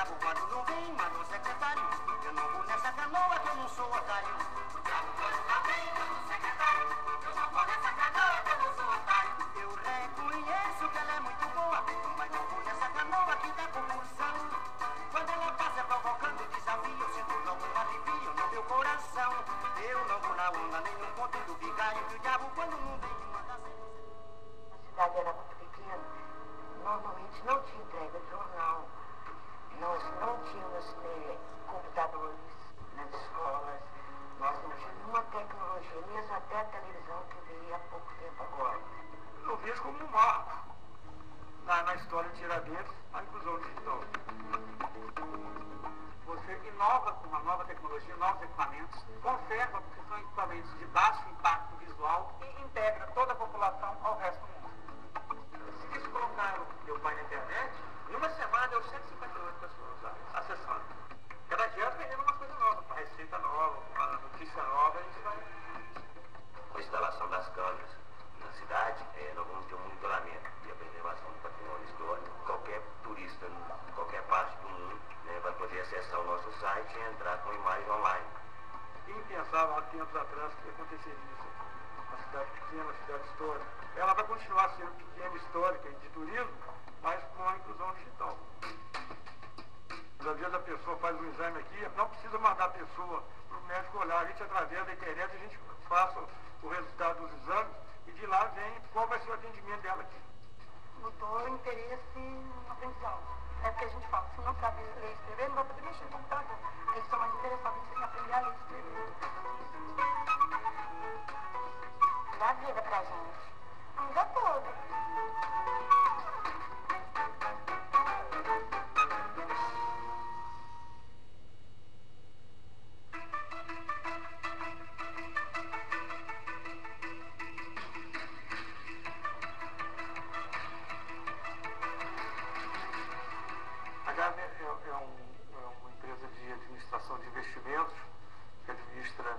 diabo quando não vem, manda o secretário. Eu não vou nessa canoa que eu não sou otário. O diabo quando não vem, manda o secretário. Eu não vou nessa canoa que eu não sou otário. Eu reconheço que ela é muito boa, mas não vou nessa canoa que dá convulsão. Quando ela passa provocando desafio, eu sinto logo um alivio no meu coração. Eu não vou na onda, nem no ponto do vigário, que o diabo quando não vem, manda sempre. A cidade era muito pequena, normalmente não tinha entrega de jornal. Nós não tínhamos computadores nas escolas, nós não tínhamos nenhuma tecnologia, mesmo até a televisão que veio há pouco tempo agora. Eu vejo como um marco na história de Tiradentes a inclusão digital. Você inova com uma nova tecnologia, novos equipamentos, conserva, porque são equipamentos de baixo impacto visual e integra toda a população ao resto do mundo. Se eles colocaram meu pai na internet, numa semana deu 158 pessoas acessando. Cada dia aprendendo uma coisa nova, uma receita nova, uma notícia nova, a gente vai. Com a instalação das câmeras na cidade, nós vamos ter um monitoramento e a preservação do patrimônio histórico. Qualquer turista, em qualquer parte do mundo, vai poder acessar o nosso site e entrar com imagem online. Quem pensava há tempos atrás que aconteceria isso? Uma cidade pequena, uma cidade histórica. Ela vai continuar sendo pequena, histórica e de turismo, mas com a inclusão digital. Às vezes a pessoa faz um exame aqui, não precisa mandar a pessoa para o médico olhar. A gente, através da internet, a gente faça o resultado dos exames e de lá vem qual vai ser o atendimento dela aqui. Mudou o interesse no aprendizado. É porque a gente fala, se não sabe ler e escrever, não vai poder mexer no computador. Eles são mais interessados em aprender a ler e escrever. Dá vida pra gente. A vida toda. A GAB é uma empresa de administração de investimentos que administra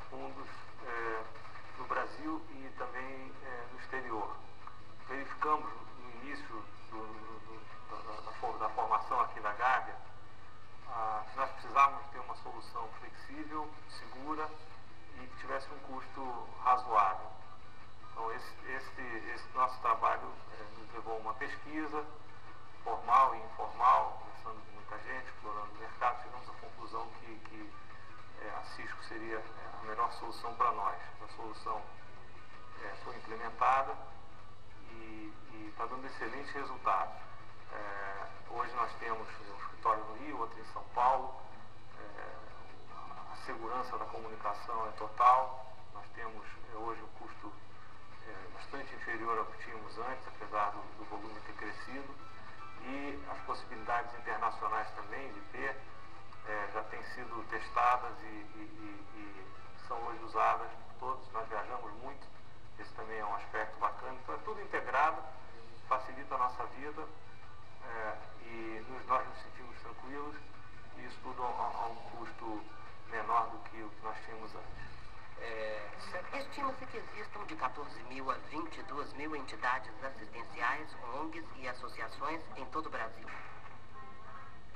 fundos no Brasil e também no exterior. Verificamos no início da formação aqui da Gávea que nós precisávamos ter uma solução flexível, segura e que tivesse um custo razoável. Então esse nosso trabalho nos levou a uma pesquisa formal e informal, conversando com muita gente, explorando o mercado, chegamos à conclusão que a Cisco seria a melhor solução para nós. A solução foi implementada e está dando excelentes resultados. Hoje nós temos um escritório no Rio, outro em São Paulo, a segurança da comunicação é total, nós temos hoje um custo bastante inferior ao que tínhamos antes, apesar do volume ter crescido. E as possibilidades internacionais também de ter já têm sido testadas e são hoje usadas por todos. Nós viajamos muito, esse também é um aspecto bacana. Então é tudo integrado, facilita a nossa vida e nós nos sentimos tranquilos e isso tudo a um custo menor do que o que nós tínhamos antes. Estima-se que existam de 14.000 a 22.000 entidades assistenciais, ONGs e associações em todo o Brasil.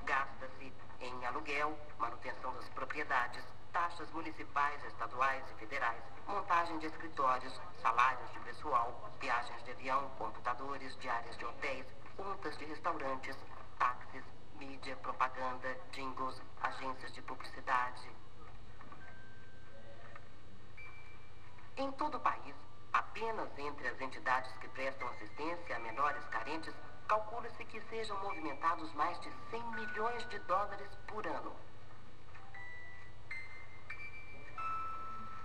Gasta-se em aluguel, manutenção das propriedades, taxas municipais, estaduais e federais, montagem de escritórios, salários de pessoal, viagens de avião, computadores, diárias de hotéis, contas de restaurantes, táxis, mídia, propaganda, jingles, agências de publicidade. Em todo o país, apenas entre as entidades que prestam assistência a menores carentes, calcula-se que sejam movimentados mais de 100 milhões de dólares por ano.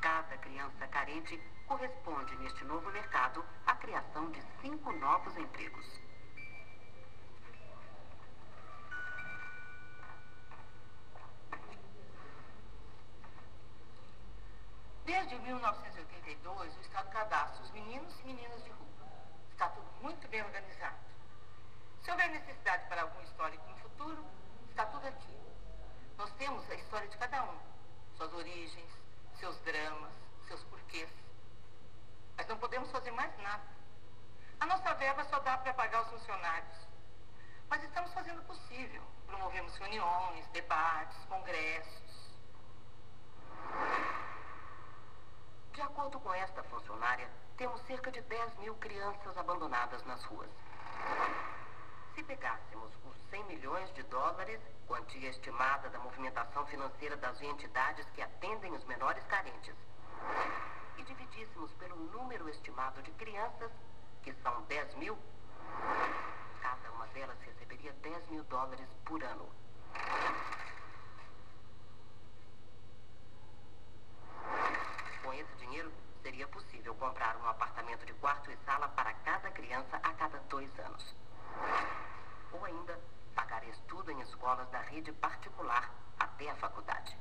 Cada criança carente corresponde, neste novo mercado, à criação de 5 novos empregos. Desde 1982, o Estado cadastra os meninos e meninas de rua. Está tudo muito bem organizado. Se houver necessidade para algum histórico no futuro, está tudo aqui. Nós temos a história de cada um, suas origens, seus dramas, seus porquês. Mas não podemos fazer mais nada. A nossa verba só dá para pagar os funcionários. Mas estamos fazendo o possível, promovendo reuniões, debates, congressos. De acordo com esta funcionária, temos cerca de 10 mil crianças abandonadas nas ruas. Se pegássemos os 100 milhões de dólares, quantia estimada da movimentação financeira das entidades que atendem os menores carentes, e dividíssemos pelo número estimado de crianças, que são 10 mil, cada uma delas receberia 10 mil dólares por ano. Com esse dinheiro, seria possível comprar um apartamento de quarto e sala para cada criança a cada 2 anos. Ou ainda, pagar estudo em escolas da rede particular até a faculdade.